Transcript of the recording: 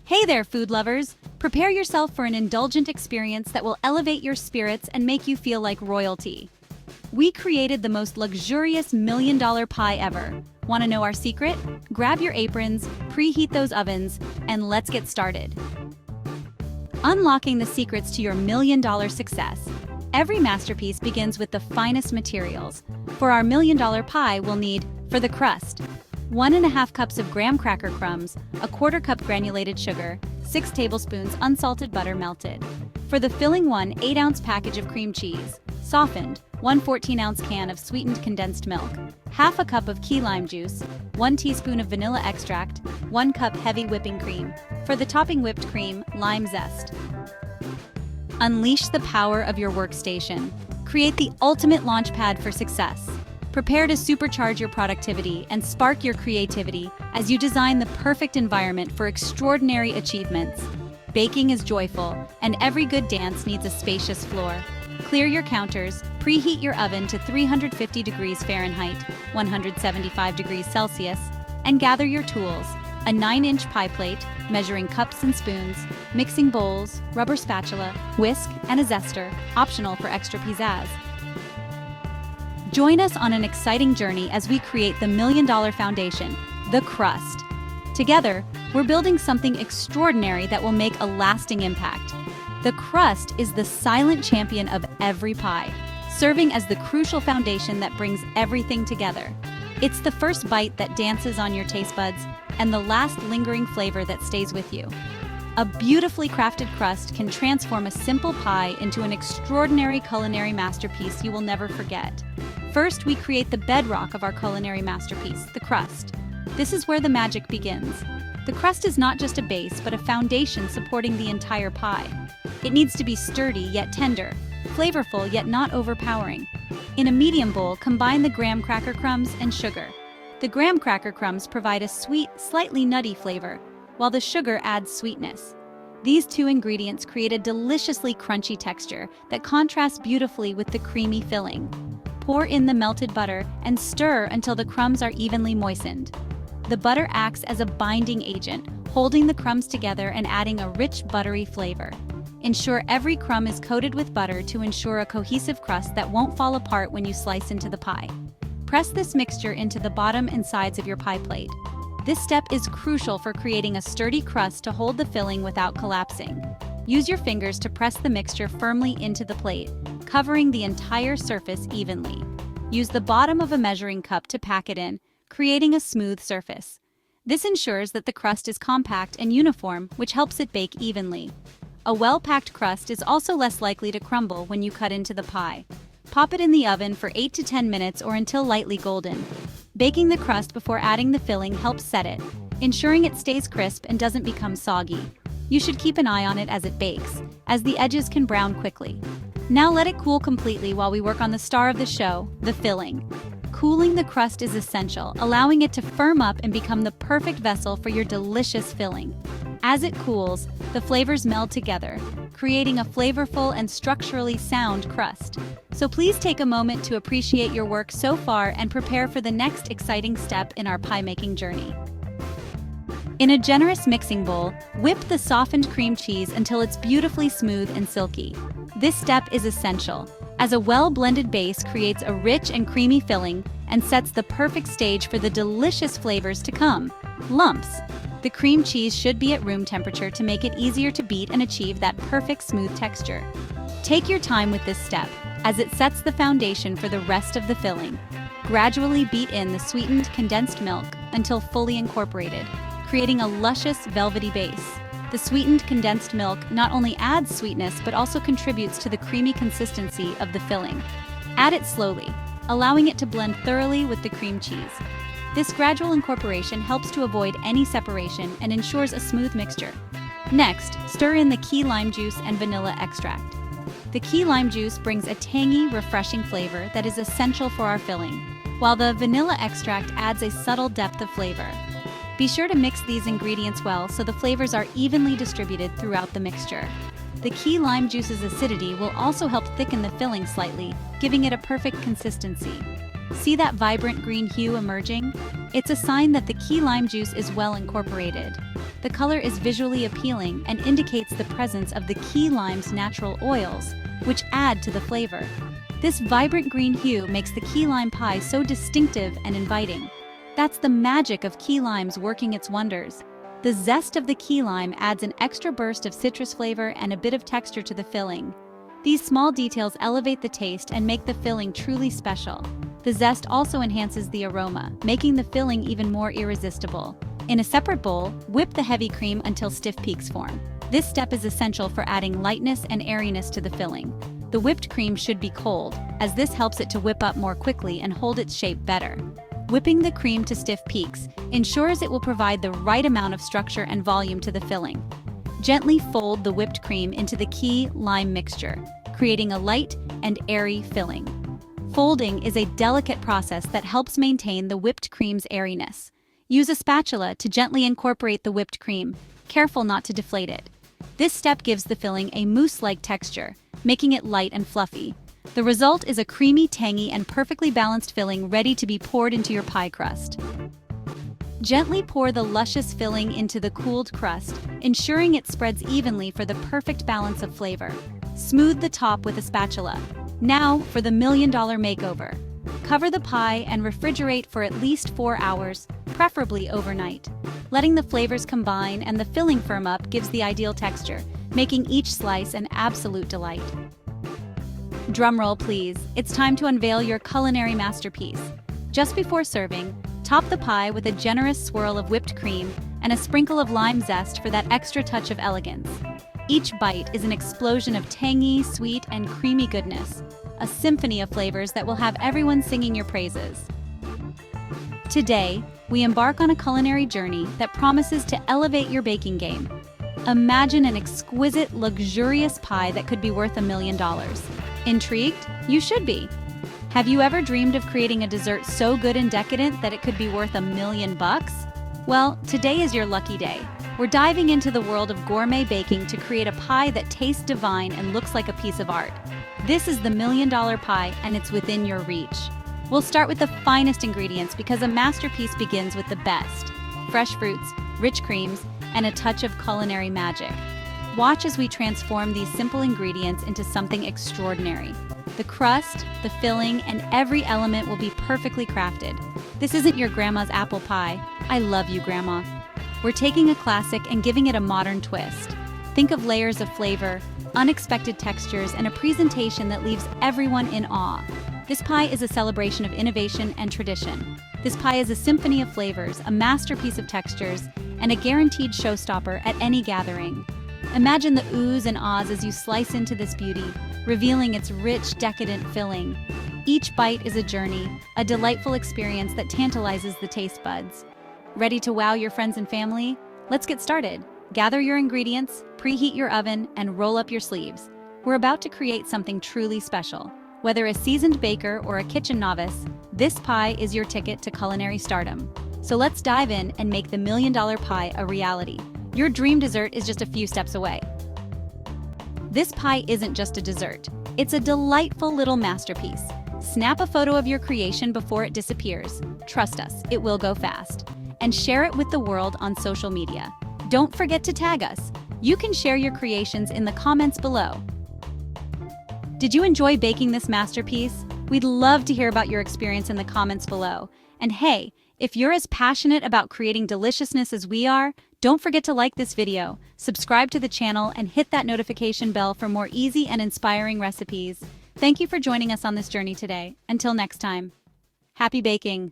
Hey there, food lovers! Prepare yourself for an indulgent experience that will elevate your spirits and make you feel like royalty. We created the most luxurious $1,000,000 pie ever. Want to know our secret? Grab your aprons, preheat those ovens, and let's get started. Unlocking the secrets to your $1,000,000 success. Every masterpiece begins with the finest materials. For our $1,000,000 pie, we'll need, for the crust, 1½ cups of graham cracker crumbs, a 1/4 cup granulated sugar, 6 tablespoons unsalted butter melted. For the filling, 1 8-ounce package of cream cheese, softened, 1 14-ounce can of sweetened condensed milk, ½ a cup of key lime juice, 1 teaspoon of vanilla extract, 1 cup heavy whipping cream. For the topping, whipped cream, lime zest. Unleash the power of your workstation. Create the ultimate launchpad for success. Prepare to supercharge your productivity and spark your creativity as you design the perfect environment for extraordinary achievements. Baking is joyful, and every good dance needs a spacious floor. Clear your counters, preheat your oven to 350 degrees Fahrenheit, 175 degrees Celsius, and gather your tools: a 9-inch pie plate, measuring cups and spoons, mixing bowls, rubber spatula, whisk, and a zester, optional for extra pizzazz. Join us on an exciting journey as we create the $1,000,000 foundation, the crust. Together, we're building something extraordinary that will make a lasting impact. The crust is the silent champion of every pie, serving as the crucial foundation that brings everything together. It's the first bite that dances on your taste buds and the last lingering flavor that stays with you. A beautifully crafted crust can transform a simple pie into an extraordinary culinary masterpiece you will never forget. First, we create the bedrock of our culinary masterpiece, the crust. This is where the magic begins. The crust is not just a base, but a foundation supporting the entire pie. It needs to be sturdy yet tender, flavorful yet not overpowering. In a medium bowl, combine the graham cracker crumbs and sugar. The graham cracker crumbs provide a sweet, slightly nutty flavor, while the sugar adds sweetness. These two ingredients create a deliciously crunchy texture that contrasts beautifully with the creamy filling. Pour in the melted butter and stir until the crumbs are evenly moistened. The butter acts as a binding agent, holding the crumbs together and adding a rich, buttery flavor. Ensure every crumb is coated with butter to ensure a cohesive crust that won't fall apart when you slice into the pie. Press this mixture into the bottom and sides of your pie plate. This step is crucial for creating a sturdy crust to hold the filling without collapsing. Use your fingers to press the mixture firmly into the plate, covering the entire surface evenly. Use the bottom of a measuring cup to pack it in, creating a smooth surface. This ensures that the crust is compact and uniform, which helps it bake evenly. A well-packed crust is also less likely to crumble when you cut into the pie. Pop it in the oven for 8 to 10 minutes or until lightly golden. Baking the crust before adding the filling helps set it, ensuring it stays crisp and doesn't become soggy. You should keep an eye on it as it bakes, as the edges can brown quickly. Now let it cool completely while we work on the star of the show, the filling. Cooling the crust is essential, allowing it to firm up and become the perfect vessel for your delicious filling. As it cools, the flavors meld together, creating a flavorful and structurally sound crust. So please take a moment to appreciate your work so far and prepare for the next exciting step in our pie-making journey. In a generous mixing bowl, whip the softened cream cheese until it's beautifully smooth and silky. This step is essential, as a well-blended base creates a rich and creamy filling and sets the perfect stage for the delicious flavors to come. Lumps. The cream cheese should be at room temperature to make it easier to beat and achieve that perfect smooth texture. Take your time with this step, as it sets the foundation for the rest of the filling. Gradually beat in the sweetened condensed milk until fully incorporated, creating a luscious, velvety base. The sweetened condensed milk not only adds sweetness but also contributes to the creamy consistency of the filling. Add it slowly, allowing it to blend thoroughly with the cream cheese. This gradual incorporation helps to avoid any separation and ensures a smooth mixture. Next, stir in the key lime juice and vanilla extract. The key lime juice brings a tangy, refreshing flavor that is essential for our filling, while the vanilla extract adds a subtle depth of flavor. Be sure to mix these ingredients well so the flavors are evenly distributed throughout the mixture. The key lime juice's acidity will also help thicken the filling slightly, giving it a perfect consistency. See that vibrant green hue emerging? It's a sign that the key lime juice is well incorporated. The color is visually appealing and indicates the presence of the key lime's natural oils, which add to the flavor. This vibrant green hue makes the key lime pie so distinctive and inviting. That's the magic of key limes working its wonders. The zest of the key lime adds an extra burst of citrus flavor and a bit of texture to the filling. These small details elevate the taste and make the filling truly special. The zest also enhances the aroma, making the filling even more irresistible. In a separate bowl, whip the heavy cream until stiff peaks form. This step is essential for adding lightness and airiness to the filling. The whipped cream should be cold, as this helps it to whip up more quickly and hold its shape better. Whipping the cream to stiff peaks ensures it will provide the right amount of structure and volume to the filling. Gently fold the whipped cream into the key lime mixture, creating a light and airy filling. Folding is a delicate process that helps maintain the whipped cream's airiness. Use a spatula to gently incorporate the whipped cream, careful not to deflate it. This step gives the filling a mousse-like texture, making it light and fluffy. The result is a creamy, tangy, and perfectly balanced filling ready to be poured into your pie crust. Gently pour the luscious filling into the cooled crust, ensuring it spreads evenly for the perfect balance of flavor. Smooth the top with a spatula. Now for the $1 million makeover. Cover the pie and refrigerate for at least 4 hours, preferably overnight. Letting the flavors combine and the filling firm up gives the ideal texture, making each slice an absolute delight. Drumroll please, it's time to unveil your culinary masterpiece. Just before serving, top the pie with a generous swirl of whipped cream and a sprinkle of lime zest for that extra touch of elegance. Each bite is an explosion of tangy, sweet, and creamy goodness, a symphony of flavors that will have everyone singing your praises. Today, we embark on a culinary journey that promises to elevate your baking game. Imagine an exquisite, luxurious pie that could be worth $1 million. Intrigued? You should be. Have you ever dreamed of creating a dessert so good and decadent that it could be worth $1 million? Well, today is your lucky day. We're diving into the world of gourmet baking to create a pie that tastes divine and looks like a piece of art. This is the $1 million pie, and it's within your reach. We'll start with the finest ingredients because a masterpiece begins with the best: fresh fruits, rich creams, and a touch of culinary magic. Watch as we transform these simple ingredients into something extraordinary. The crust, the filling, and every element will be perfectly crafted. This isn't your grandma's apple pie. I love you, Grandma. We're taking a classic and giving it a modern twist. Think of layers of flavor, unexpected textures, and a presentation that leaves everyone in awe. This pie is a celebration of innovation and tradition. This pie is a symphony of flavors, a masterpiece of textures, and a guaranteed showstopper at any gathering. Imagine the oohs and ahs as you slice into this beauty, revealing its rich, decadent filling. Each bite is a journey, a delightful experience that tantalizes the taste buds. Ready to wow your friends and family? Let's get started. Gather your ingredients, preheat your oven, and roll up your sleeves. We're about to create something truly special. Whether a seasoned baker or a kitchen novice, this pie is your ticket to culinary stardom. So let's dive in and make the $1 million pie a reality. Your dream dessert is just a few steps away. This pie isn't just a dessert. It's a delightful little masterpiece. Snap a photo of your creation before it disappears. Trust us, it will go fast. And share it with the world on social media. Don't forget to tag us. You can share your creations in the comments below. Did you enjoy baking this masterpiece? We'd love to hear about your experience in the comments below. And hey, if you're as passionate about creating deliciousness as we are, don't forget to like this video, subscribe to the channel, and hit that notification bell for more easy and inspiring recipes. Thank you for joining us on this journey today. Until next time, happy baking!